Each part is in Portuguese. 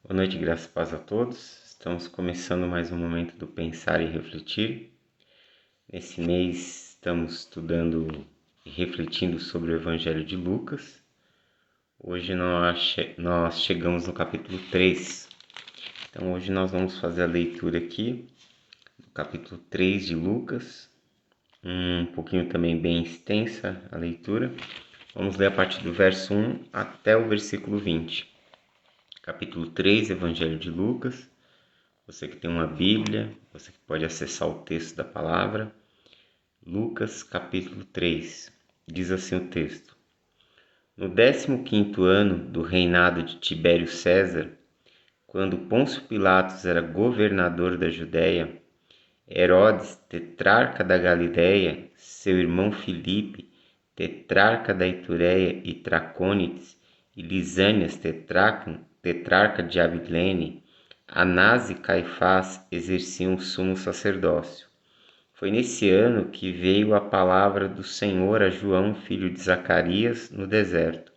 Boa noite, graças e paz a todos. Estamos começando mais um momento do Pensar e Refletir. Nesse mês estamos estudando e refletindo sobre o Evangelho de Lucas. Hoje nós chegamos no capítulo 3. Então hoje nós vamos fazer a leitura aqui do capítulo 3 de Lucas. Um pouquinho também bem extensa a leitura. Vamos ler a partir do verso 1 até o versículo 20. Capítulo 3, Evangelho de Lucas. Você que tem uma Bíblia, você que pode acessar o texto da palavra. Lucas capítulo 3, diz assim o texto: No 15º ano do reinado de Tibério César, quando Pôncio Pilatos era governador da Judéia, Herodes, tetrarca da Galiléia, seu irmão Filipe, tetrarca da Itureia e Tracônites, e Lisânias, tetrarca de Abilene, Anás e Caifás exerciam o sumo sacerdócio. Foi nesse ano que veio a palavra do Senhor a João, filho de Zacarias, no deserto.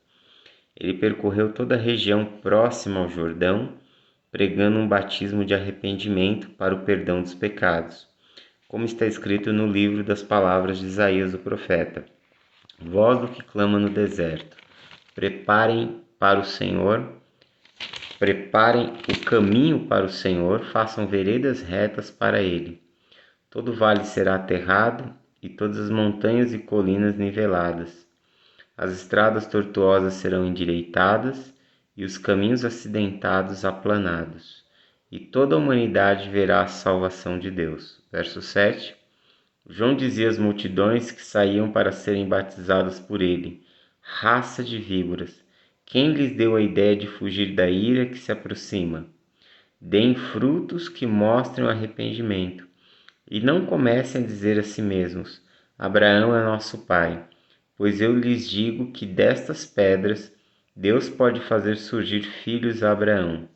Ele percorreu toda a região próxima ao Jordão, pregando um batismo de arrependimento para o perdão dos pecados, como está escrito no livro das palavras de Isaías o profeta. Voz do que clama no deserto, preparem o caminho para o Senhor, façam veredas retas para ele. Todo vale será aterrado e todas as montanhas e colinas niveladas. As estradas tortuosas serão endireitadas e os caminhos acidentados aplanados. E toda a humanidade verá a salvação de Deus. Verso 7. João dizia às multidões que saíam para serem batizadas por ele: Raça de víboras, quem lhes deu a ideia de fugir da ira que se aproxima? Deem frutos que mostrem o arrependimento. E não comecem a dizer a si mesmos: Abraão é nosso pai, pois eu lhes digo que destas pedras Deus pode fazer surgir filhos a Abraão.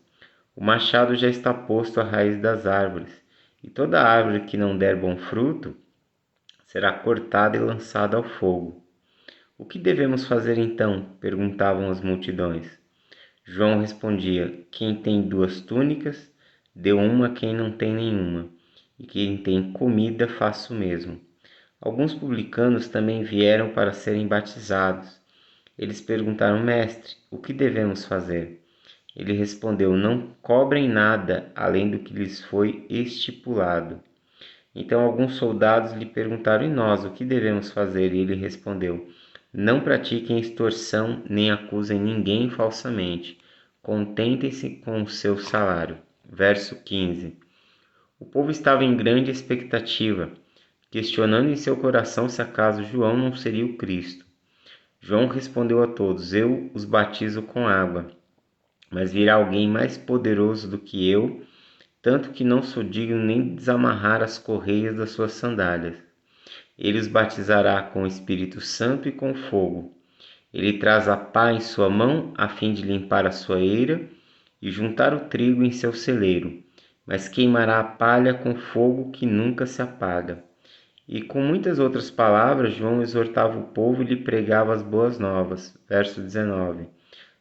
O machado já está posto à raiz das árvores, e toda árvore que não der bom fruto será cortada e lançada ao fogo. O que devemos fazer então? Perguntavam as multidões. João respondia: Quem tem 2 túnicas, dê uma a quem não tem nenhuma, e quem tem comida, faça o mesmo. Alguns publicanos também vieram para serem batizados. Eles perguntaram: Mestre, o que devemos fazer? Ele respondeu: Não cobrem nada além do que lhes foi estipulado. Então alguns soldados lhe perguntaram: E nós, o que devemos fazer? E ele respondeu: Não pratiquem extorsão, nem acusem ninguém falsamente. Contentem-se com o seu salário. Verso 15. O povo estava em grande expectativa, questionando em seu coração se acaso João não seria o Cristo. João respondeu a todos: Eu os batizo com água, mas virá alguém mais poderoso do que eu, tanto que não sou digno nem de desamarrar as correias das suas sandálias. Ele os batizará com o Espírito Santo e com fogo. Ele traz a pá em sua mão, a fim de limpar a sua eira e juntar o trigo em seu celeiro, mas queimará a palha com fogo que nunca se apaga. E com muitas outras palavras, João exortava o povo e lhe pregava as boas novas. Verso 19.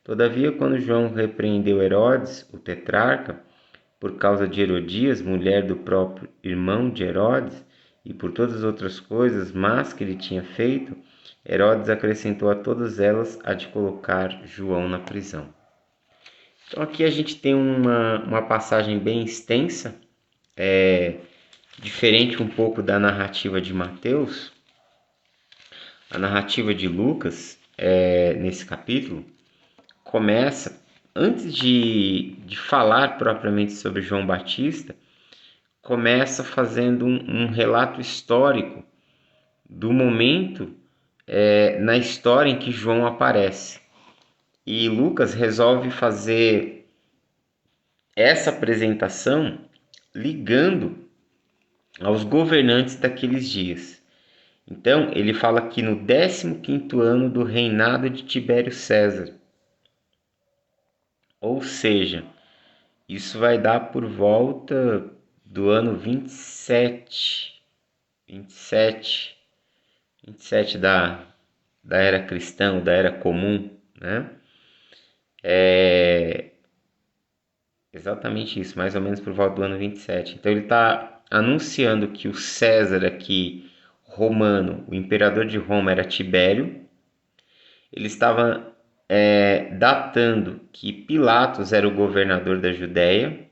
Todavia, quando João repreendeu Herodes, o tetrarca, por causa de Herodias, mulher do próprio irmão de Herodes, e por todas as outras coisas más que ele tinha feito, Herodes acrescentou a todas elas a de colocar João na prisão. Então aqui a gente tem uma passagem bem extensa, diferente um pouco da narrativa de Mateus. A narrativa de Lucas, nesse capítulo, começa, antes de falar propriamente sobre João Batista, começa fazendo um relato histórico do momento na história em que João aparece. E Lucas resolve fazer essa apresentação ligando aos governantes daqueles dias. Então, ele fala que no 15º ano do reinado de Tibério César. Ou seja, isso vai dar por volta do ano 27 da era cristã, da era comum, né? Exatamente isso, mais ou menos por volta do ano 27. Então ele está anunciando que o César aqui, romano, o imperador de Roma era Tibério. Ele estava datando que Pilatos era o governador da Judéia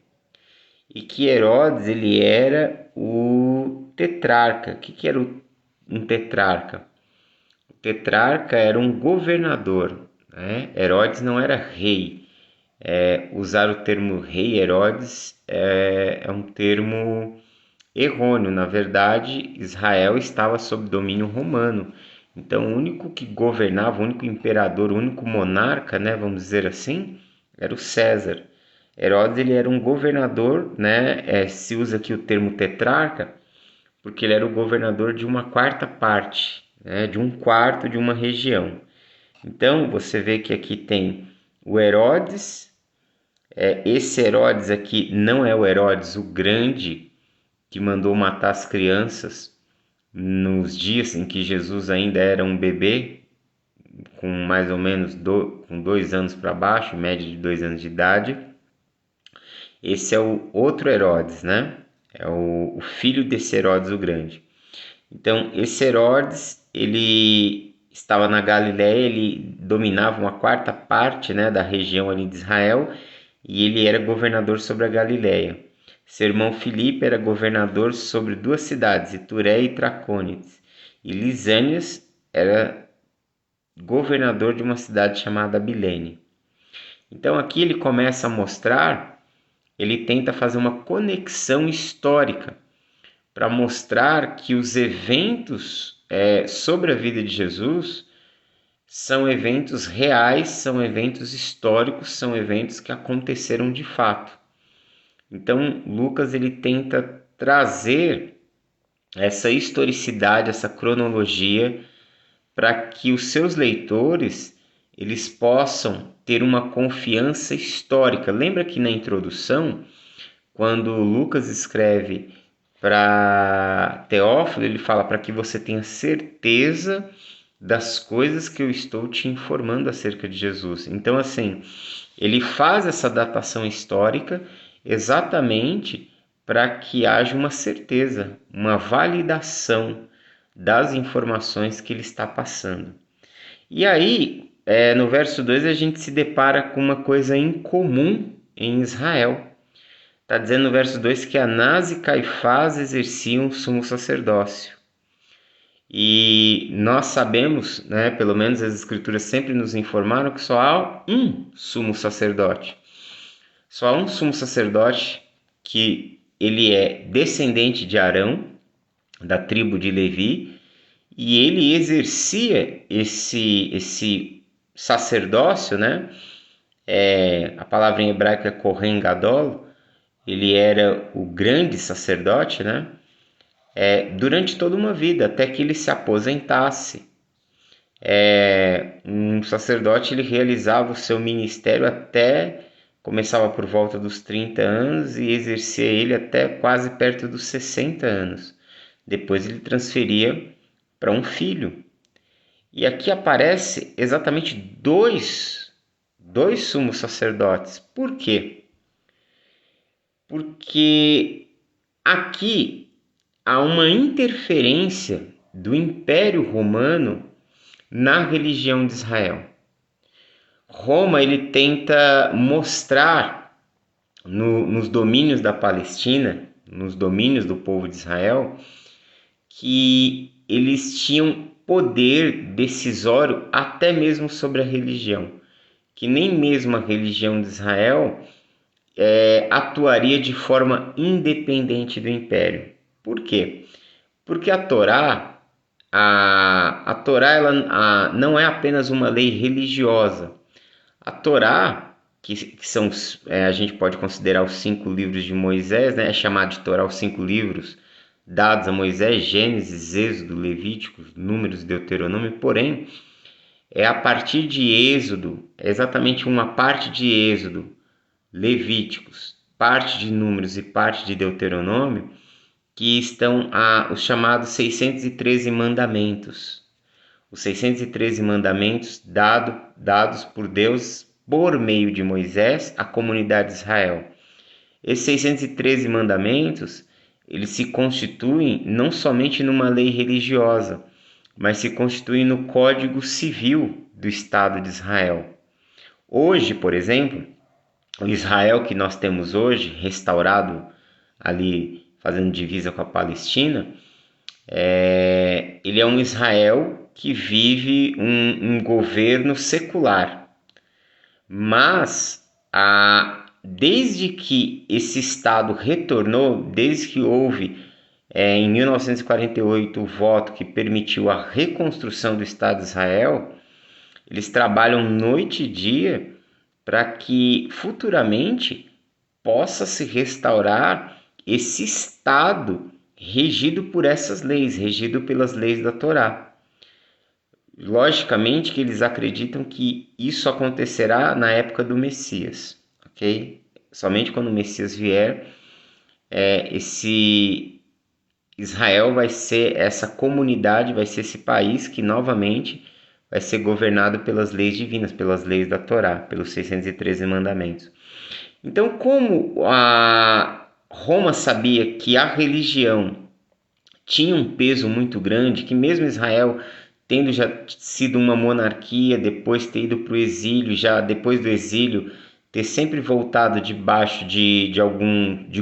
e que Herodes ele era o tetrarca. O que era um tetrarca? O tetrarca era um governador, né? Herodes não era rei. Usar o termo rei Herodes é um termo errôneo. Na verdade, Israel estava sob domínio romano. Então, o único que governava, o único imperador, o único monarca, né, vamos dizer assim, era o César. Herodes ele era um governador, né? Se usa aqui o termo tetrarca, porque ele era o governador de uma quarta parte, né, de um quarto de uma região. Então, você vê que aqui tem o Herodes. Esse Herodes aqui não é o Herodes o Grande, que mandou matar as crianças nos dias em que Jesus ainda era um bebê, com mais ou menos com 2 anos para baixo, média de 2 anos de idade. Esse é o outro Herodes, né? É o filho desse Herodes o Grande. Então, esse Herodes, ele estava na Galiléia, ele dominava uma quarta parte, né, da região ali de Israel, e ele era governador sobre a Galiléia. Seu irmão Filipe era governador sobre 2 cidades, Ituré e Tracônites. E Lisânias era governador de uma cidade chamada Abilene. Então aqui ele começa a mostrar, ele tenta fazer uma conexão histórica para mostrar que os eventos sobre a vida de Jesus são eventos reais, são eventos históricos, são eventos que aconteceram de fato. Então, Lucas ele tenta trazer essa historicidade, essa cronologia, para que os seus leitores eles possam ter uma confiança histórica. Lembra que na introdução, quando Lucas escreve para Teófilo, ele fala para que você tenha certeza das coisas que eu estou te informando acerca de Jesus. Então, assim, ele faz essa datação histórica exatamente para que haja uma certeza, uma validação das informações que ele está passando. E aí, no verso 2, a gente se depara com uma coisa incomum em Israel. Está dizendo no verso 2 que Anás e Caifás exerciam o sumo sacerdócio. E nós sabemos, né, pelo menos as escrituras sempre nos informaram que só há um sumo sacerdote. Só há um sumo sacerdote que ele é descendente de Arão, da tribo de Levi, e ele exercia esse sacerdócio, né? A palavra em hebraico é Kohen Gadol, ele era o grande sacerdote, né? Durante toda uma vida, até que ele se aposentasse. Um sacerdote ele realizava o seu ministério começava por volta dos 30 anos e exercia ele até quase perto dos 60 anos. Depois ele transferia para um filho. E aqui aparece exatamente dois sumos sacerdotes. Por quê? Porque aqui há uma interferência do Império Romano na religião de Israel. Roma ele tenta mostrar nos domínios da Palestina, nos domínios do povo de Israel, que eles tinham poder decisório até mesmo sobre a religião, que nem mesmo a religião de Israel atuaria de forma independente do império. Por quê? Porque a Torá ela não é apenas uma lei religiosa. A Torá, que são, a gente pode considerar os 5 livros de Moisés, né? É chamado de Torá os 5 livros dados a Moisés, Gênesis, Êxodo, Levíticos, Números, Deuteronômio, porém, é a partir de Êxodo, é exatamente uma parte de Êxodo, Levíticos, parte de Números e parte de Deuteronômio, que estão os chamados 613 mandamentos. Os 613 mandamentos dados por Deus por meio de Moisés à comunidade de Israel. Esses 613 mandamentos, eles se constituem não somente numa lei religiosa, mas se constituem no Código Civil do Estado de Israel. Hoje, por exemplo, o Israel que nós temos hoje, restaurado ali, fazendo divisa com a Palestina, ele é um Israel que vive um governo secular. Mas, desde que esse Estado retornou, desde que houve em 1948 o voto que permitiu a reconstrução do Estado de Israel, eles trabalham noite e dia para que futuramente possa se restaurar esse Estado regido por essas leis, regido pelas leis da Torá. Logicamente que eles acreditam que isso acontecerá na época do Messias, ok? Somente quando o Messias vier, esse Israel vai ser essa comunidade, vai ser esse país que novamente vai ser governado pelas leis divinas, pelas leis da Torá, pelos 613 mandamentos. Então, como a Roma sabia que a religião tinha um peso muito grande, que mesmo Israel, tendo já sido uma monarquia, depois ter ido para o exílio, já depois do exílio, ter sempre voltado debaixo de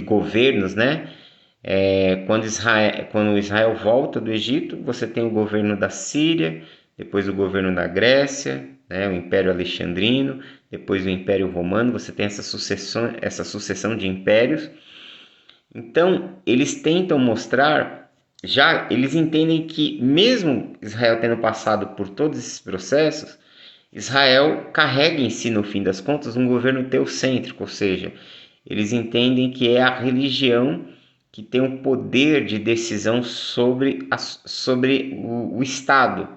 governos, né? Quando Israel volta do Egito, você tem o governo da Síria, depois o governo da Grécia, né, o Império Alexandrino, depois o Império Romano, você tem essa sucessão de impérios. Então, eles tentam mostrar, já eles entendem que mesmo Israel tendo passado por todos esses processos, Israel carrega em si, no fim das contas, um governo teocêntrico, ou seja, eles entendem que é a religião que tem o poder de decisão sobre o Estado.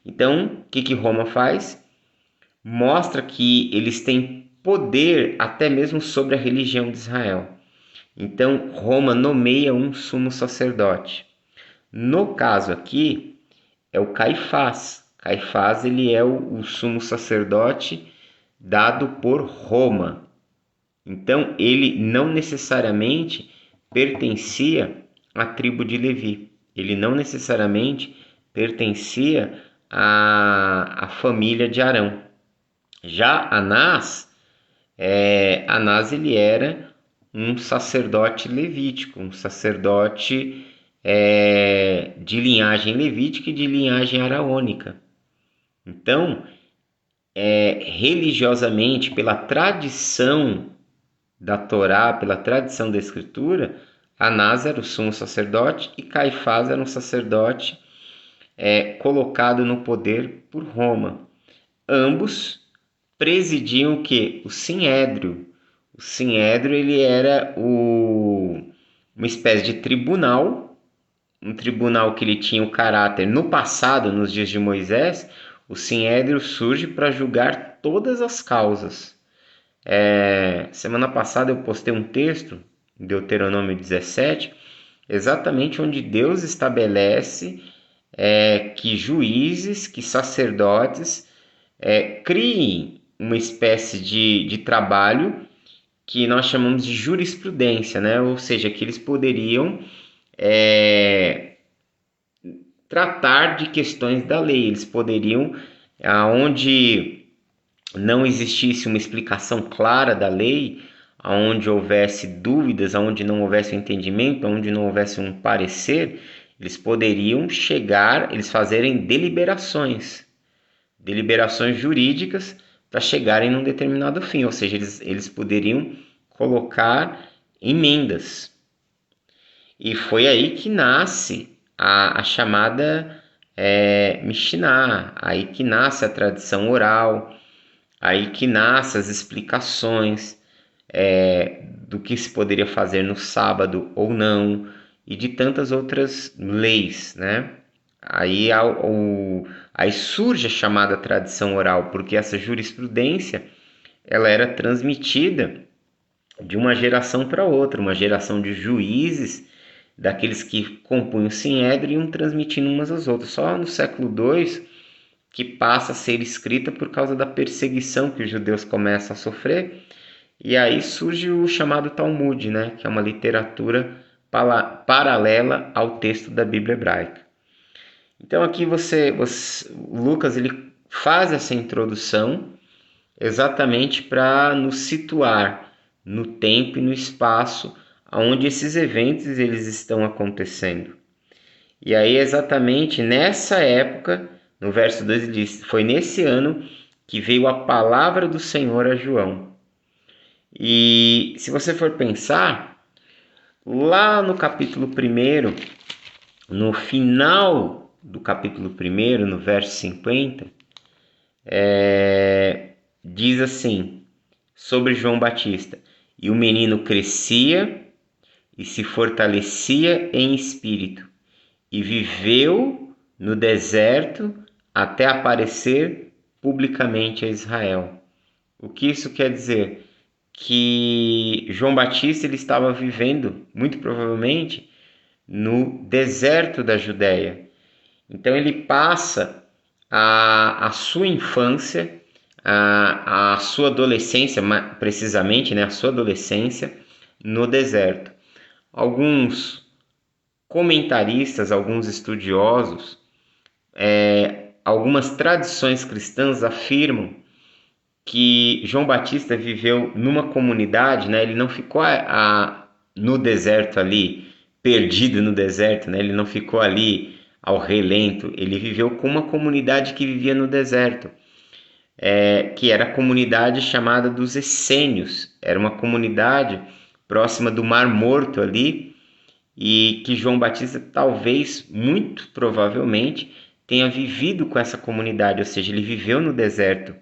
Então, o que Roma faz? Mostra que eles têm poder até mesmo sobre a religião de Israel. Então, Roma nomeia um sumo sacerdote. No caso aqui, é o Caifás. Caifás, ele é o sumo sacerdote dado por Roma. Então, ele não necessariamente pertencia à tribo de Levi. Ele não necessariamente pertencia à família de Arão. Já Anás ele era um sacerdote levítico, um sacerdote de linhagem levítica e de linhagem araônica. Então, religiosamente, pela tradição da Torá, pela tradição da Escritura, Anás era o sumo sacerdote e Caifás era um sacerdote colocado no poder por Roma. Ambos presidiam o quê? O Sinédrio. O Sinédrio ele era uma espécie de tribunal, um tribunal que ele tinha o caráter, no passado, nos dias de Moisés, o Sinédrio surge para julgar todas as causas. Semana passada eu postei um texto, em Deuteronômio 17, exatamente onde Deus estabelece que juízes, que sacerdotes criem uma espécie de trabalho que nós chamamos de jurisprudência, né? Ou seja, que eles poderiam tratar de questões da lei, eles poderiam, aonde não existisse uma explicação clara da lei, aonde houvesse dúvidas, aonde não houvesse um entendimento, aonde não houvesse um parecer, eles poderiam eles fazerem deliberações jurídicas para chegarem num determinado fim, ou seja, eles poderiam colocar emendas. E foi aí que nasce a chamada Mishnah, aí que nasce a tradição oral, aí que nasce as explicações do que se poderia fazer no sábado ou não, e de tantas outras leis, né? Aí surge a chamada tradição oral, porque essa jurisprudência ela era transmitida de uma geração para outra, uma geração de juízes, daqueles que compunham o Sinédrio, iam transmitindo umas às outras. Só no século II que passa a ser escrita por causa da perseguição que os judeus começam a sofrer, E aí surge o chamado Talmud, né, que é uma literatura paralela ao texto da Bíblia hebraica. Então aqui Lucas ele faz essa introdução exatamente para nos situar no tempo e no espaço onde esses eventos eles estão acontecendo. E aí exatamente nessa época, no verso 2 ele diz, foi nesse ano que veio a palavra do Senhor a João. E se você for pensar, lá no capítulo 1, no final do capítulo 1, no verso 50, diz assim, sobre João Batista: e o menino crescia e se fortalecia em espírito, e viveu no deserto até aparecer publicamente a Israel. O que isso quer dizer? Que João Batista ele estava vivendo, muito provavelmente, no deserto da Judéia. Então ele passa a sua infância, a sua adolescência, precisamente, né, a sua adolescência no deserto. Alguns comentaristas, alguns estudiosos, algumas tradições cristãs afirmam que João Batista viveu numa comunidade, né? Ele não ficou no deserto ali, perdido no deserto, né? Ele não ficou ali ao relento, ele viveu com uma comunidade que vivia no deserto, que era a comunidade chamada dos Essênios. Era uma comunidade próxima do Mar Morto ali, e que João Batista talvez, muito provavelmente, tenha vivido com essa comunidade, ou seja, ele viveu no deserto.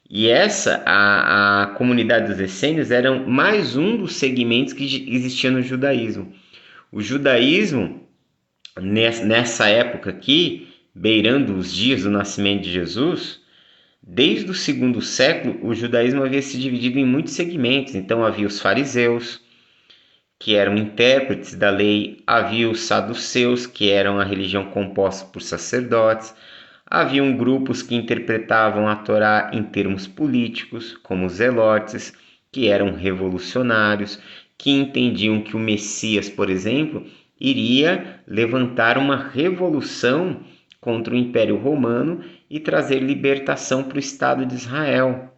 E a comunidade dos essênios era mais um dos segmentos que existia no judaísmo. O judaísmo, nessa época aqui, beirando os dias do nascimento de Jesus, desde o segundo século, o judaísmo havia se dividido em muitos segmentos. Então havia os fariseus, que eram intérpretes da lei, havia os saduceus, que eram a religião composta por sacerdotes, haviam grupos que interpretavam a Torá em termos políticos, como os zelotes, que eram revolucionários, que entendiam que o Messias, por exemplo, iria levantar uma revolução contra o Império Romano e trazer libertação para o Estado de Israel.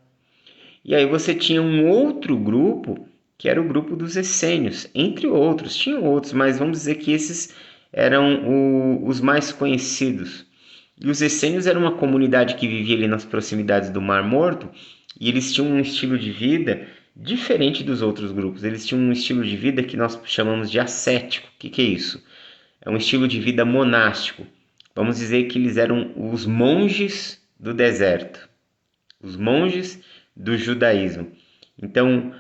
E aí você tinha um outro grupo, que era o grupo dos essênios, entre outros. Tinham outros, mas vamos dizer que esses eram os mais conhecidos. E os essênios eram uma comunidade que vivia ali nas proximidades do Mar Morto, e eles tinham um estilo de vida diferente dos outros grupos. Eles tinham um estilo de vida que nós chamamos de ascético. O que é isso? É um estilo de vida monástico. Vamos dizer que eles eram os monges do deserto, os monges do judaísmo. Então,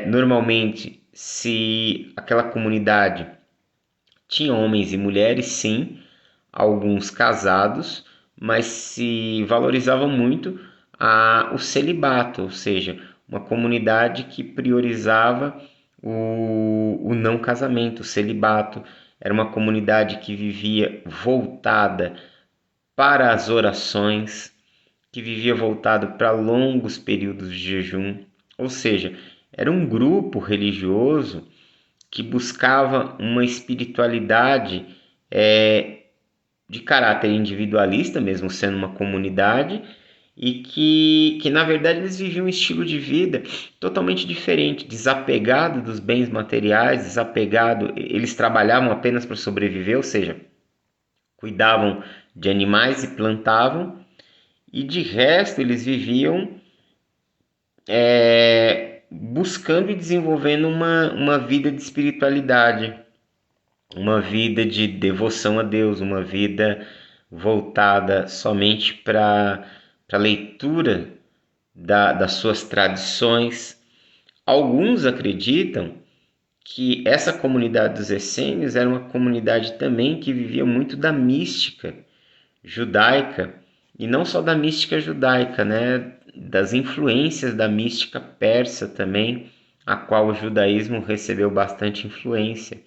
normalmente, se aquela comunidade tinha homens e mulheres, sim, alguns casados, mas se valorizava muito o celibato, ou seja, uma comunidade que priorizava o não casamento, o celibato. Era uma comunidade que vivia voltada para as orações, que vivia voltado para longos períodos de jejum, ou seja, era um grupo religioso que buscava uma espiritualidade de caráter individualista, mesmo sendo uma comunidade, e que na verdade eles viviam um estilo de vida totalmente diferente, desapegado dos bens materiais, desapegado, eles trabalhavam apenas para sobreviver, ou seja, cuidavam de animais e plantavam, e de resto eles viviam buscando e desenvolvendo uma vida de espiritualidade, uma vida de devoção a Deus, uma vida voltada somente para a leitura das suas tradições. Alguns acreditam que essa comunidade dos essênios era uma comunidade também que vivia muito da mística judaica, e não só da mística judaica, né? Das influências da mística persa também, a qual o judaísmo recebeu bastante influência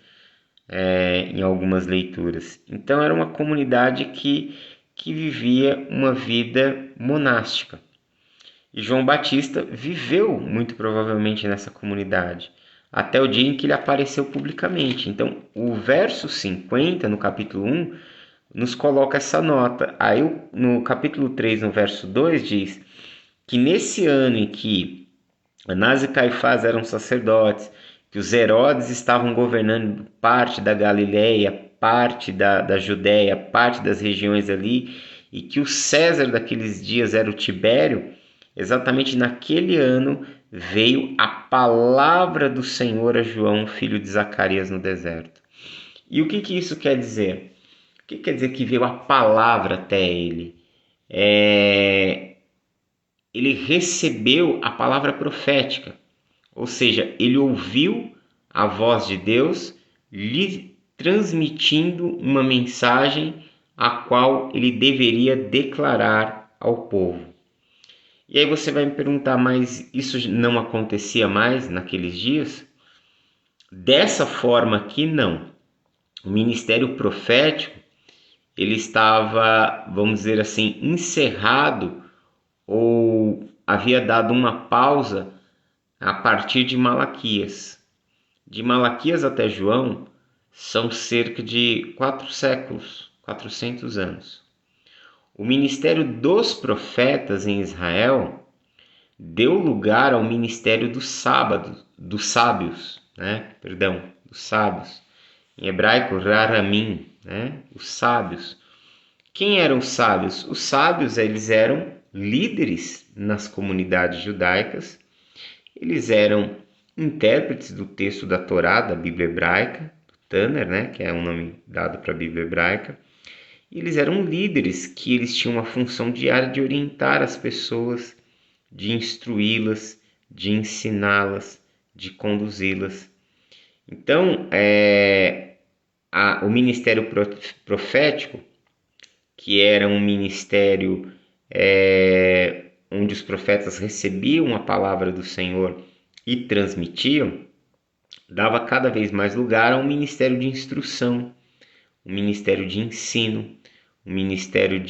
em algumas leituras. Então era uma comunidade que vivia uma vida monástica. E João Batista viveu muito provavelmente nessa comunidade, até o dia em que ele apareceu publicamente. Então, o verso 50, no capítulo 1, nos coloca essa nota. Aí, no capítulo 3, no verso 2, diz que nesse ano em que Anás e Caifás eram sacerdotes, que os Herodes estavam governando parte da Galileia, parte da Judéia, parte das regiões ali, e que o César daqueles dias era o Tibério, exatamente naquele ano veio a palavra do Senhor a João, filho de Zacarias, no deserto. E o que isso quer dizer? O que quer dizer que veio a palavra até ele? Ele recebeu a palavra profética, ou seja, ele ouviu a voz de Deus lhe transmitindo uma mensagem a qual ele deveria declarar ao povo. E aí você vai me perguntar, mas isso não acontecia mais naqueles dias? Dessa forma aqui, não. O ministério profético, ele estava, vamos dizer assim, encerrado ou havia dado uma pausa a partir de Malaquias. De Malaquias até João são cerca de 4 séculos, 400 anos. O ministério dos profetas em Israel deu lugar ao ministério dos sábios, dos sábios. Em hebraico, raramim, os sábios. Quem eram os sábios? Os sábios, eles eram líderes nas comunidades judaicas, eles eram intérpretes do texto da Torá, da Bíblia hebraica, do Tanner, que é um nome dado para a Bíblia hebraica. E eles eram líderes que eles tinham uma função diária de orientar as pessoas, de instruí-las, de ensiná-las, de conduzi-las. Então, o ministério profético, que era um ministério onde os profetas recebiam a palavra do Senhor e transmitiam, dava cada vez mais lugar a um ministério de instrução, um ministério de ensino, um ministério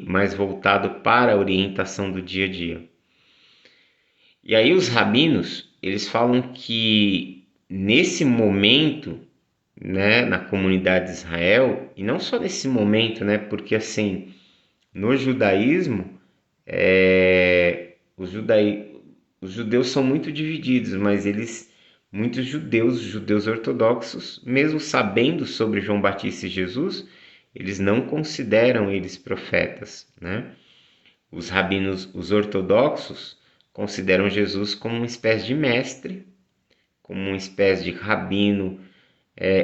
mais voltado para a orientação do dia a dia. E aí os rabinos, eles falam que nesse momento, na comunidade de Israel, e não só nesse momento, porque assim, no judaísmo, os judeus são muito divididos, mas muitos judeus ortodoxos, mesmo sabendo sobre João Batista e Jesus, eles não consideram eles profetas, Os rabinos, os ortodoxos, consideram Jesus como uma espécie de mestre, como uma espécie de rabino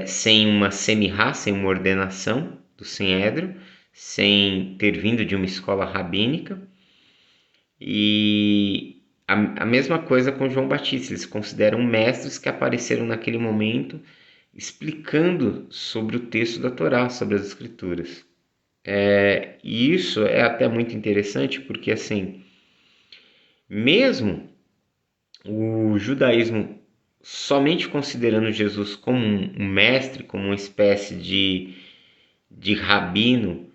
sem uma semirá, sem uma ordenação do Sinédrio, sem ter vindo de uma escola rabínica. E a mesma coisa com João Batista, eles consideram mestres que apareceram naquele momento explicando sobre o texto da Torá, sobre as Escrituras. E isso é até muito interessante porque, assim, mesmo o judaísmo somente considerando Jesus como um mestre, como uma espécie de rabino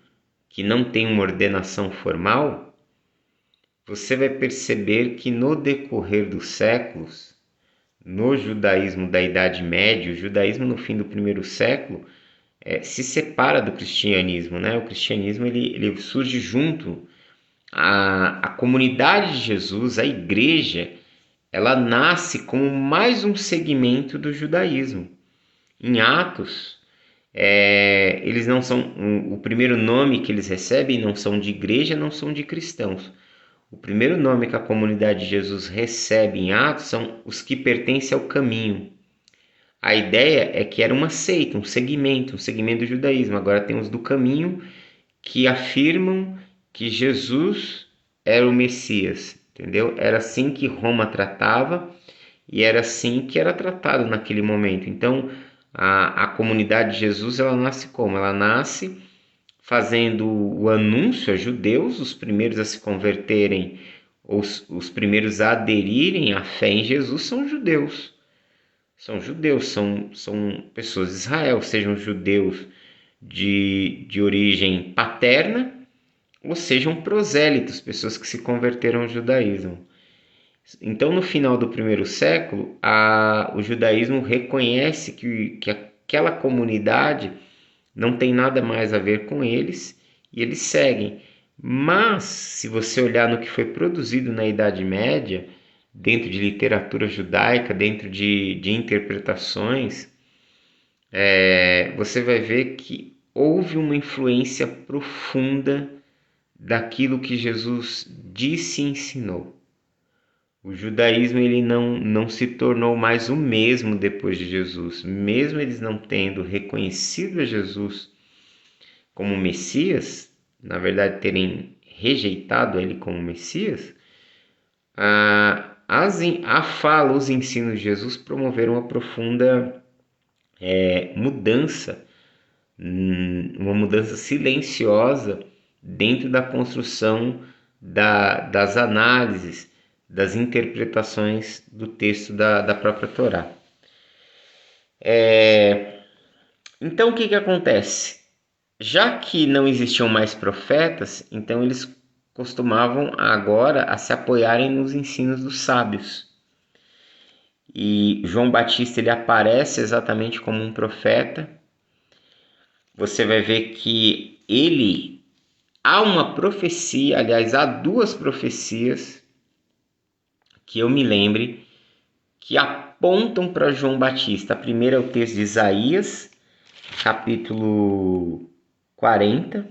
que não tem uma ordenação formal, você vai perceber que no decorrer dos séculos, no judaísmo da Idade Média, o judaísmo no fim do primeiro século, se separa do cristianismo, O cristianismo ele surge junto à comunidade de Jesus, a igreja, ela nasce como mais um segmento do judaísmo. Em Atos, eles não são o primeiro nome que eles recebem, não são de igreja, não são de cristãos. O primeiro nome que a comunidade de Jesus recebe em Atos são os que pertencem ao caminho. A ideia é que era uma seita, um segmento do judaísmo. Agora tem os do caminho que afirmam que Jesus era o Messias, entendeu? Era assim que Roma tratava e era assim que era tratado naquele momento. Então, a comunidade de Jesus, ela nasce como? Ela nasce fazendo o anúncio a judeus, os primeiros a se converterem, os primeiros a aderirem à fé em Jesus são judeus. São judeus, são pessoas de Israel, sejam judeus de origem paterna ou sejam prosélitos, pessoas que se converteram ao judaísmo. Então, no final do primeiro século, o judaísmo reconhece que aquela comunidade não tem nada mais a ver com eles e eles seguem. Mas, se você olhar no que foi produzido na Idade Média, dentro de literatura judaica, dentro de interpretações, você vai ver que houve uma influência profunda daquilo que Jesus disse e ensinou. O judaísmo ele não se tornou mais o mesmo depois de Jesus. Mesmo eles não tendo reconhecido a Jesus como Messias, na verdade terem rejeitado ele como Messias, a fala, os ensinos de Jesus promoveram uma profunda mudança, uma mudança silenciosa dentro da construção das análises, das interpretações do texto da própria Torá. Então o que acontece? Já que não existiam mais profetas, então eles costumavam agora a se apoiarem nos ensinos dos sábios. E João Batista ele aparece exatamente como um profeta. Você vai ver que há uma profecia, aliás, há duas profecias que eu me lembre que apontam para João Batista. A primeira é o texto de Isaías, capítulo 40,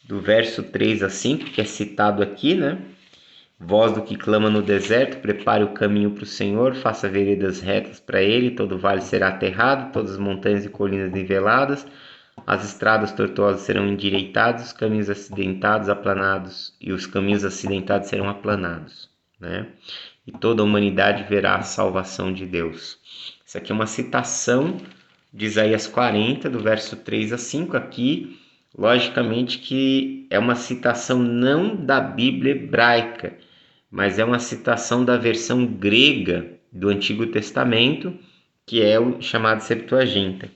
do verso 3 a 5, que é citado aqui, né? Voz do que clama no deserto, prepare o caminho para o Senhor, faça veredas retas para ele, todo vale será aterrado, todas as montanhas e colinas niveladas, as estradas tortuosas serão endireitadas, os caminhos acidentados aplanados, e os caminhos acidentados serão aplanados, né? E toda a humanidade verá a salvação de Deus. Isso aqui é uma citação de Isaías 40, do verso 3 a 5 aqui. Logicamente que é uma citação não da Bíblia hebraica, mas é uma citação da versão grega do Antigo Testamento, que é o chamado Septuaginta.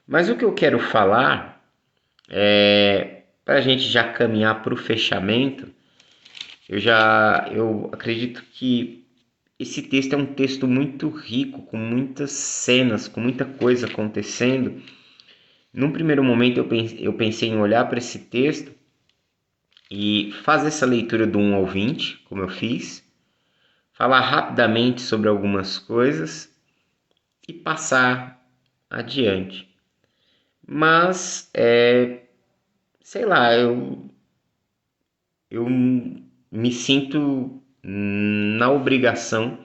Mas o que eu quero falar, para a gente já caminhar para o fechamento, eu acredito que esse texto é um texto muito rico, com muitas cenas, com muita coisa acontecendo. Num primeiro momento eu pensei em olhar para esse texto e fazer essa leitura do 1 ao 20, como eu fiz, falar rapidamente sobre algumas coisas e passar adiante. Mas, sei lá, eu me sinto na obrigação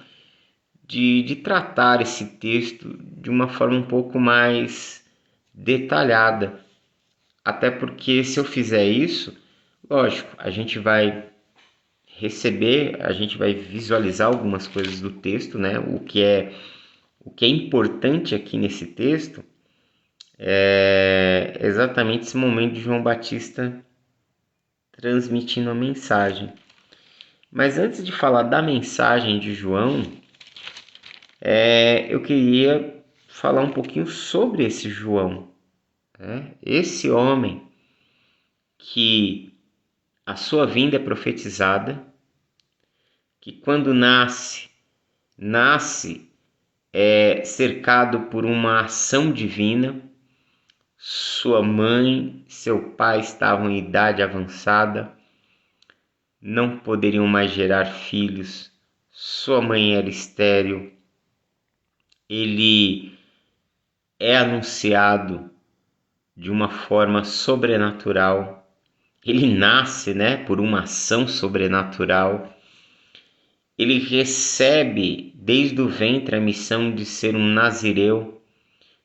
de tratar esse texto de uma forma um pouco mais detalhada. Até porque se eu fizer isso, lógico, a gente vai receber, a gente vai visualizar algumas coisas do texto, né? O que é importante aqui nesse texto é exatamente esse momento de João Batista transmitindo a mensagem. Mas antes de falar da mensagem de João, eu queria falar um pouquinho sobre esse João, né? Esse homem que a sua vinda é profetizada, que quando nasce cercado por uma ação divina. Sua mãe, seu pai estavam em idade avançada, não poderiam mais gerar filhos, sua mãe era estéril. Ele é anunciado de uma forma sobrenatural. Ele nasce, por uma ação sobrenatural. Ele recebe desde o ventre a missão de ser um nazireu,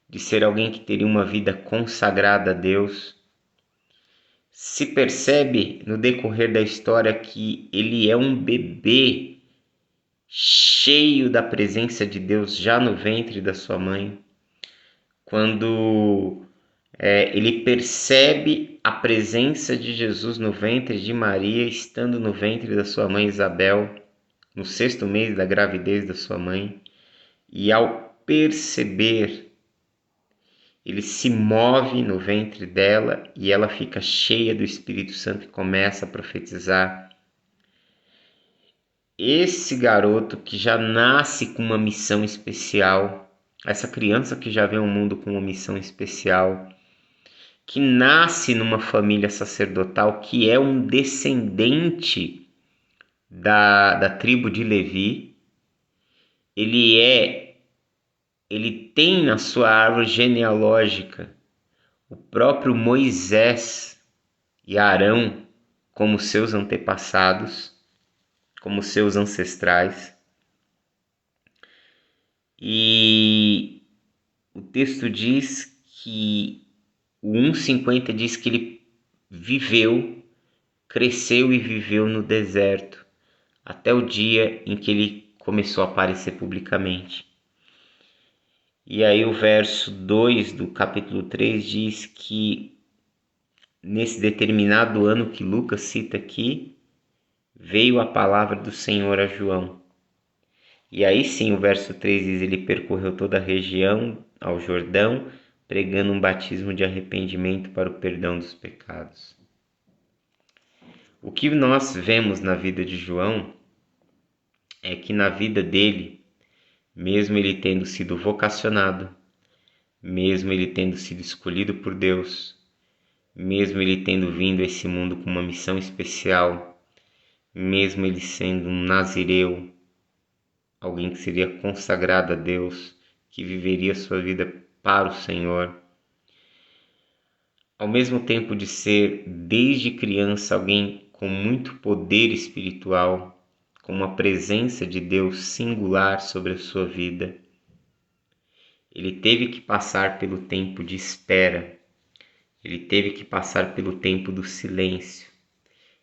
de ser alguém que teria uma vida consagrada a Deus. Se percebe no decorrer da história que ele é um bebê cheio da presença de Deus já no ventre da sua mãe. Quando ele percebe a presença de Jesus no ventre de Maria, estando no ventre da sua mãe Isabel, no 6º mês da gravidez da sua mãe, e ao perceber ele se move no ventre dela e ela fica cheia do Espírito Santo e começa a profetizar. Esse garoto que já nasce com uma missão especial, essa criança que já vem ao mundo com uma missão especial, que nasce numa família sacerdotal, que é um descendente da tribo de Levi, ele tem na sua árvore genealógica o próprio Moisés e Arão como seus antepassados, como seus ancestrais. E o texto diz que o 1:50 diz que ele cresceu e viveu no deserto até o dia em que ele começou a aparecer publicamente. E aí o verso 2 do capítulo 3 diz que nesse determinado ano que Lucas cita aqui, veio a palavra do Senhor a João. E aí sim, o verso 3 diz, ele percorreu toda a região ao Jordão, pregando um batismo de arrependimento para o perdão dos pecados. O que nós vemos na vida de João é que na vida dele, mesmo ele tendo sido vocacionado, mesmo ele tendo sido escolhido por Deus, mesmo ele tendo vindo a esse mundo com uma missão especial, mesmo ele sendo um nazireu, alguém que seria consagrado a Deus, que viveria sua vida para o Senhor, ao mesmo tempo de ser desde criança alguém com muito poder espiritual, com uma presença de Deus singular sobre a sua vida, ele teve que passar pelo tempo de espera, ele teve que passar pelo tempo do silêncio,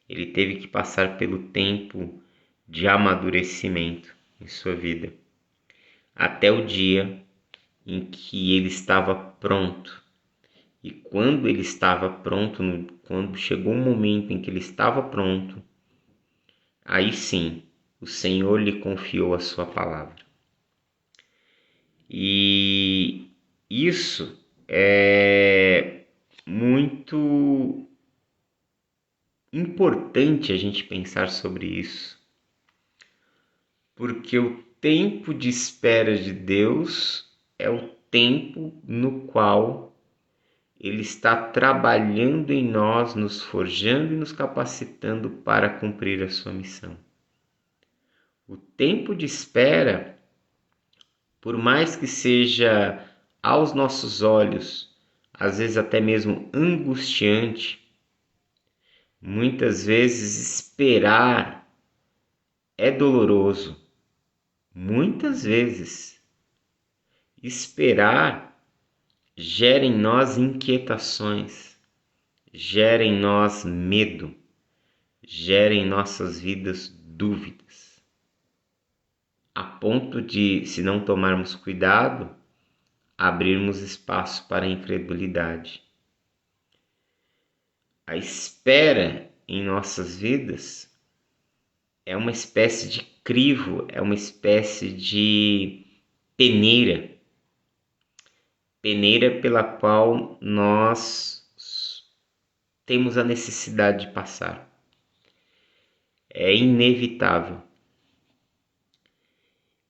ele teve que passar pelo tempo de amadurecimento em sua vida, até o dia em que ele estava pronto. E quando ele estava pronto, quando chegou um momento em que ele estava pronto, aí sim, o Senhor lhe confiou a sua palavra. E isso é muito importante a gente pensar sobre isso, porque o tempo de espera de Deus é o tempo no qual Ele está trabalhando em nós, nos forjando e nos capacitando para cumprir a sua missão. O tempo de espera, por mais que seja aos nossos olhos, às vezes até mesmo angustiante, muitas vezes esperar é doloroso. Muitas vezes esperar gera em nós inquietações, gera em nós medo, gera em nossas vidas dúvidas, a ponto de, se não tomarmos cuidado, abrirmos espaço para a incredulidade. A espera em nossas vidas é uma espécie de crivo, é uma espécie de peneira pela qual nós temos a necessidade de passar. É inevitável.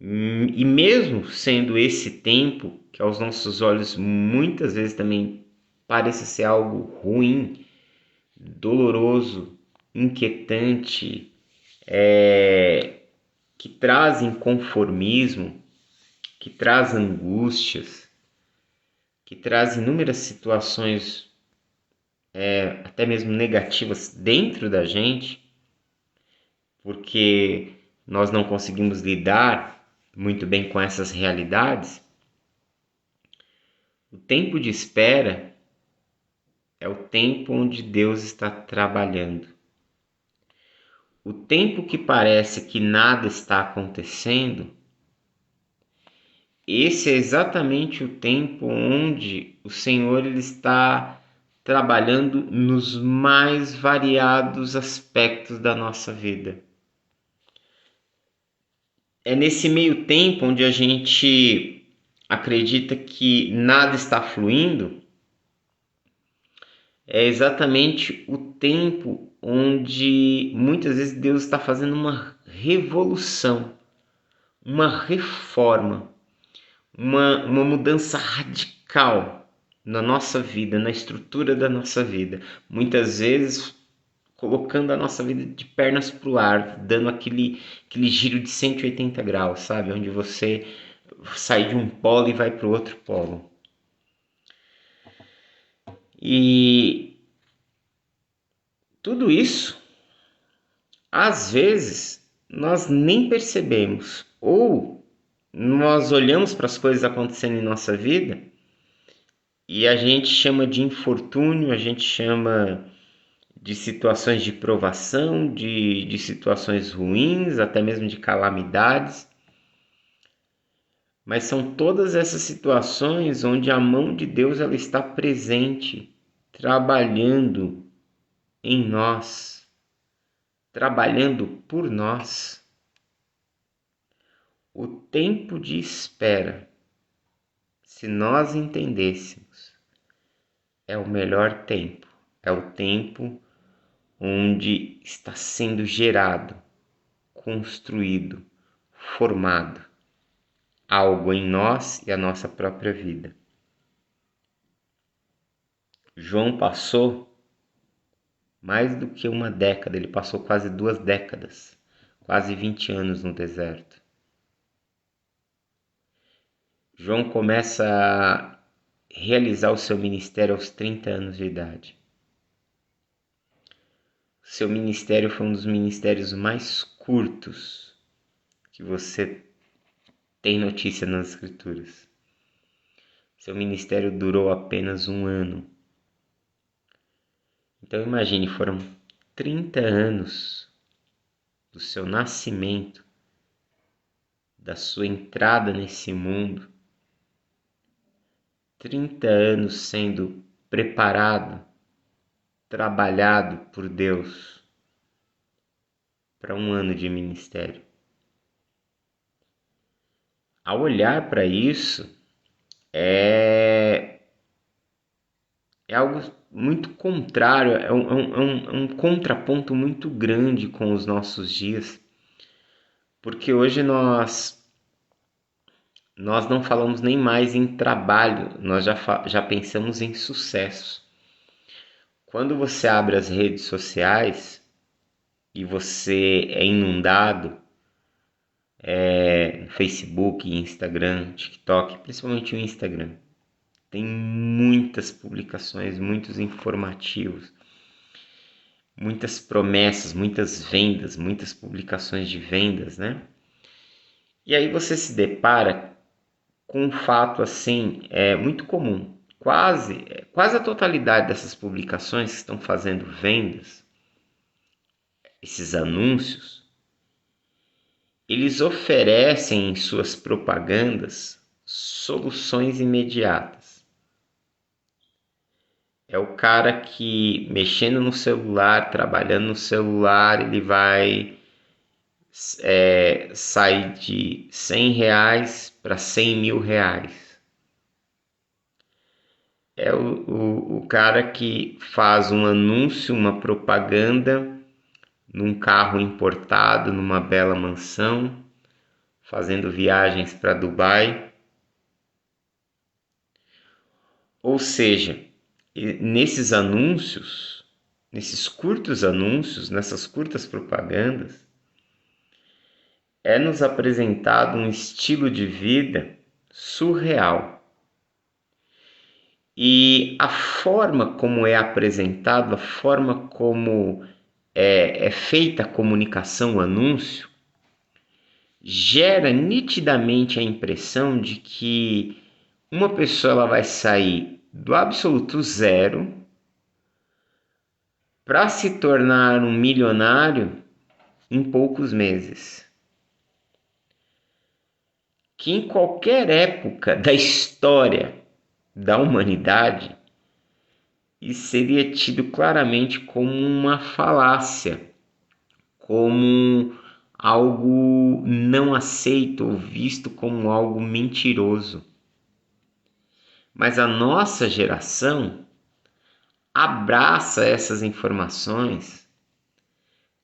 E mesmo sendo esse tempo, que aos nossos olhos muitas vezes também parece ser algo ruim, doloroso, inquietante, que traz inconformismo, que traz angústias, que traz inúmeras situações até mesmo negativas dentro da gente, porque nós não conseguimos lidar muito bem com essas realidades. O tempo de espera é o tempo onde Deus está trabalhando. O tempo que parece que nada está acontecendo, esse é exatamente o tempo onde o Senhor ele está trabalhando nos mais variados aspectos da nossa vida. É nesse meio tempo onde a gente acredita que nada está fluindo, é exatamente o tempo onde muitas vezes Deus está fazendo uma revolução, uma reforma, uma mudança radical na nossa vida, na estrutura da nossa vida. Muitas vezes colocando a nossa vida de pernas para o ar, dando aquele giro de 180 graus, sabe? Onde você sai de um polo e vai para o outro polo. E tudo isso, às vezes, nós nem percebemos. Ou nós olhamos para as coisas acontecendo em nossa vida e a gente chama de infortúnio, a gente chama de situações de provação, de situações ruins, até mesmo de calamidades. Mas são todas essas situações onde a mão de Deus ela está presente, trabalhando em nós, trabalhando por nós. O tempo de espera, se nós entendêssemos, é o melhor tempo. É o tempo onde está sendo gerado, construído, formado algo em nós e a nossa própria vida. João passou mais do que uma década, ele passou quase 2 décadas, quase 20 anos no deserto. João começa a realizar o seu ministério aos 30 anos de idade. Seu ministério foi um dos ministérios mais curtos que você tem notícia nas Escrituras. Seu ministério durou apenas 1 ano. Então imagine, foram 30 anos do seu nascimento, da sua entrada nesse mundo, 30 anos sendo preparado, trabalhado por Deus para 1 ano de ministério. Ao olhar para isso, é algo muito contrário, é um contraponto muito grande com os nossos dias, porque hoje nós não falamos nem mais em trabalho, nós já pensamos em sucesso. Quando você abre as redes sociais e você é inundado, Facebook, Instagram, TikTok, principalmente o Instagram, tem muitas publicações, muitos informativos, muitas promessas, muitas vendas, muitas publicações de vendas, né? E aí você se depara com um fato assim, muito comum. Quase a totalidade dessas publicações que estão fazendo vendas, esses anúncios, eles oferecem em suas propagandas soluções imediatas. É o cara que, mexendo no celular, trabalhando no celular, ele vai sair de R$100 para R$100.000. É o cara que faz um anúncio, uma propaganda num carro importado, numa bela mansão, fazendo viagens para Dubai. Ou seja, nesses anúncios, nesses curtos anúncios, nessas curtas propagandas, é nos apresentado um estilo de vida surreal. E a forma como é apresentado, a forma como é feita a comunicação, o anúncio, gera nitidamente a impressão de que uma pessoa ela vai sair do absoluto zero para se tornar um milionário em poucos meses. Que em qualquer época da história da humanidade, isso seria tido claramente como uma falácia, como algo não aceito ou visto como algo mentiroso. Mas a nossa geração abraça essas informações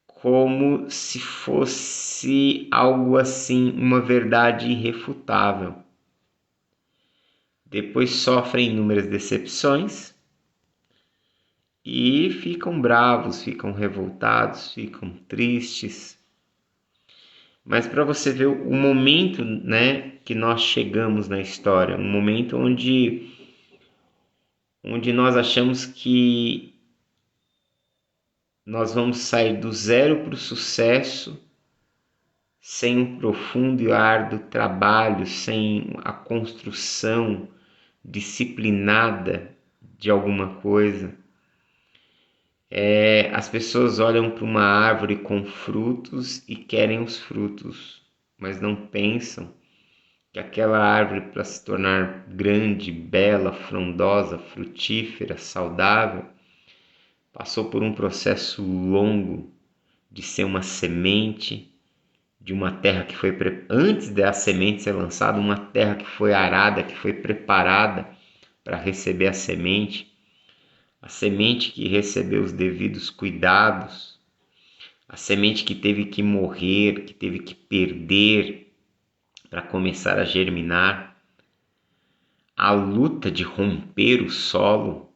como se fosse algo assim, uma verdade irrefutável. Depois sofrem inúmeras decepções e ficam bravos, ficam revoltados, ficam tristes. Mas para você ver o momento, né, que nós chegamos na história, um momento onde nós achamos que nós vamos sair do zero para o sucesso sem um profundo e árduo trabalho, sem a construção disciplinada de alguma coisa. As pessoas olham para uma árvore com frutos e querem os frutos, mas não pensam que aquela árvore, para se tornar grande, bela, frondosa, frutífera, saudável, passou por um processo longo de ser uma semente, de uma terra que foi, antes da semente ser lançada, uma terra que foi arada, que foi preparada para receber a semente que recebeu os devidos cuidados, a semente que teve que morrer, que teve que perder para começar a germinar, a luta de romper o solo,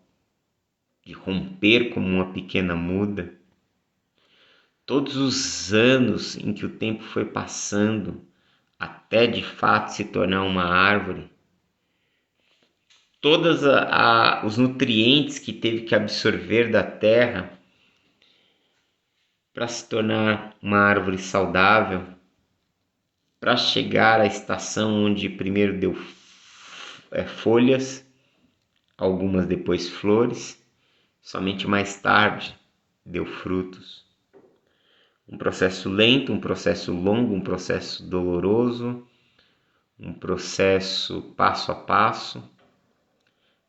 de romper como uma pequena muda, todos os anos em que o tempo foi passando até de fato se tornar uma árvore, todos os nutrientes que teve que absorver da terra para se tornar uma árvore saudável, para chegar à estação onde primeiro deu folhas, algumas depois flores, somente mais tarde deu frutos. Um processo lento, um processo longo, um processo doloroso, um processo passo a passo,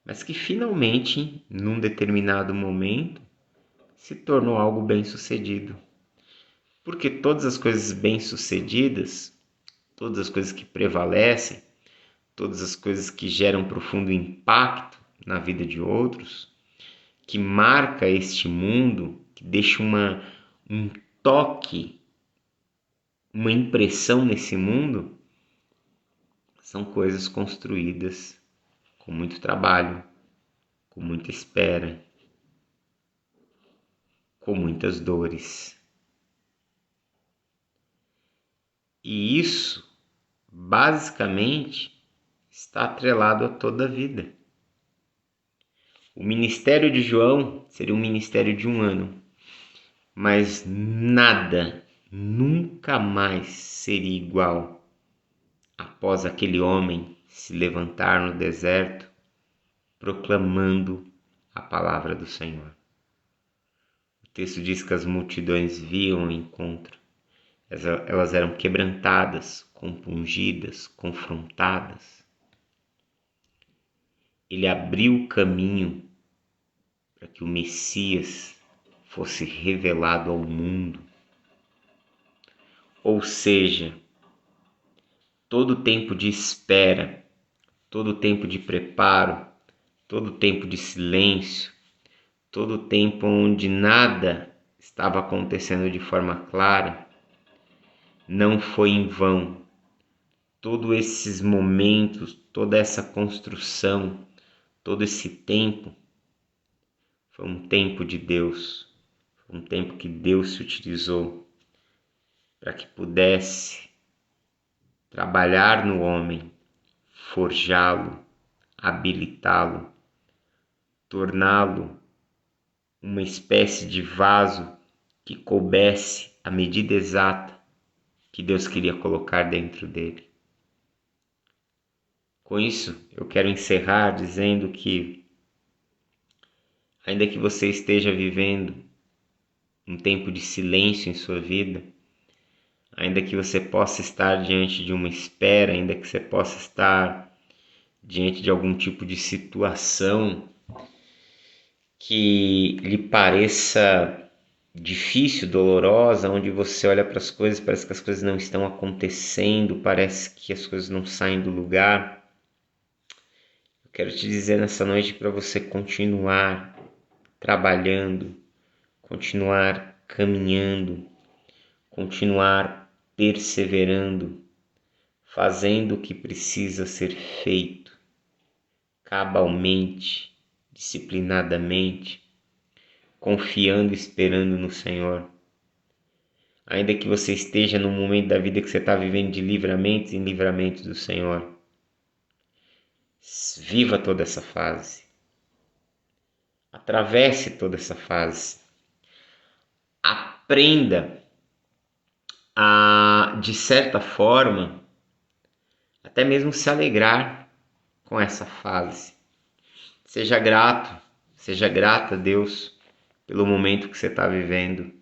mas que finalmente, num determinado momento, se tornou algo bem-sucedido. Porque todas as coisas bem-sucedidas, todas as coisas que prevalecem, todas as coisas que geram profundo impacto na vida de outros, que marca este mundo, que deixa um toque, uma impressão nesse mundo, são coisas construídas com muito trabalho, com muita espera, com muitas dores. E isso, basicamente, está atrelado a toda a vida. O ministério de João seria um ministério de 1 ano, mas nada, nunca mais seria igual após aquele homem se levantar no deserto, proclamando a palavra do Senhor. O texto diz que as multidões viam o encontro, elas eram quebrantadas, compungidas, confrontadas. Ele abriu o caminho para que o Messias fosse revelado ao mundo. Ou seja, todo tempo de espera, todo tempo de preparo, todo tempo de silêncio, todo tempo onde nada estava acontecendo de forma clara, não foi em vão. Todos esses momentos, toda essa construção, todo esse tempo, foi um tempo de Deus, foi um tempo que Deus se utilizou para que pudesse trabalhar no homem, forjá-lo, habilitá-lo, torná-lo uma espécie de vaso que coubesse a medida exata que Deus queria colocar dentro dele. Com isso, eu quero encerrar dizendo que, ainda que você esteja vivendo um tempo de silêncio em sua vida, ainda que você possa estar diante de uma espera, ainda que você possa estar diante de algum tipo de situação que lhe pareça difícil, dolorosa, onde você olha para as coisas, parece que as coisas não estão acontecendo, parece que as coisas não saem do lugar. Eu quero te dizer nessa noite para você continuar trabalhando, continuar caminhando, continuar perseverando, fazendo o que precisa ser feito, cabalmente, disciplinadamente, confiando e esperando no Senhor. Ainda que você esteja num momento da vida que você está vivendo de livramentos em livramentos do Senhor, viva toda essa fase. Atravesse toda essa fase. Aprenda a, de certa forma, até mesmo se alegrar com essa fase. Seja grato, seja grata a Deus pelo momento que você está vivendo.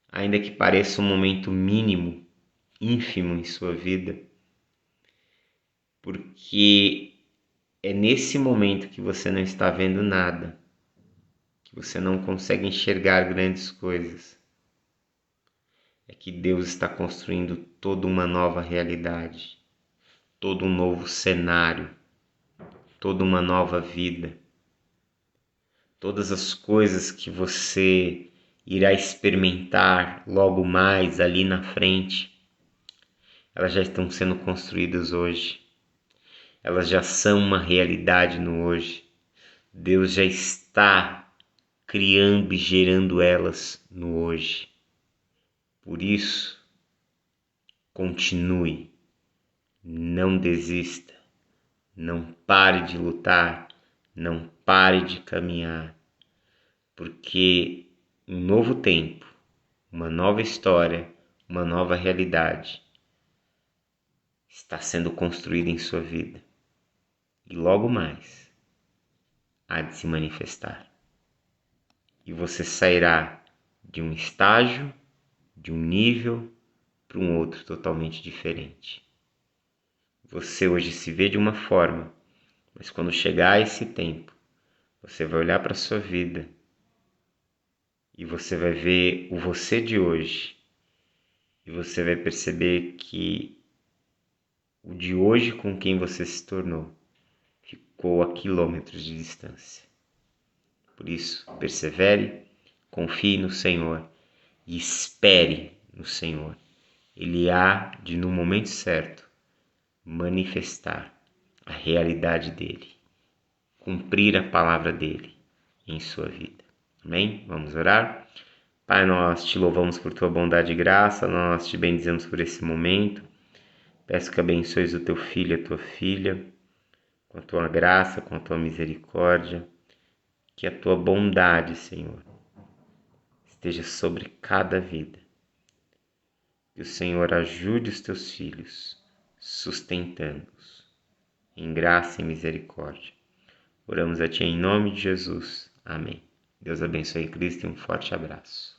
Ainda que pareça um momento mínimo, ínfimo em sua vida, porque é nesse momento que você não está vendo nada, que você não consegue enxergar grandes coisas, é que Deus está construindo toda uma nova realidade, todo um novo cenário, toda uma nova vida. Todas as coisas que você irá experimentar logo mais ali na frente, elas já estão sendo construídas hoje. Elas já são uma realidade no hoje. Deus já está criando e gerando elas no hoje. Por isso, continue, não desista, não pare de lutar, não pare de caminhar, porque um novo tempo, uma nova história, uma nova realidade está sendo construída em sua vida e logo mais há de se manifestar. E você sairá de um estágio, de um nível, para um outro totalmente diferente. Você hoje se vê de uma forma, mas quando chegar esse tempo, você vai olhar para a sua vida e você vai ver o você de hoje e você vai perceber que o de hoje com quem você se tornou ficou a quilômetros de distância. Por isso, persevere, confie no Senhor e espere no Senhor. Ele há de, no momento certo, manifestar a realidade dele, cumprir a palavra dele em sua vida. Amém? Vamos orar? Pai, nós te louvamos por tua bondade e graça, nós te bendizemos por esse momento. Peço que abençoes o teu filho e a tua filha, com a tua graça, com a tua misericórdia, que a tua bondade, Senhor, esteja sobre cada vida. Que o Senhor ajude os teus filhos, sustentando-os em graça e misericórdia. Oramos a ti em nome de Jesus. Amém. Deus abençoe Cristo e um forte abraço.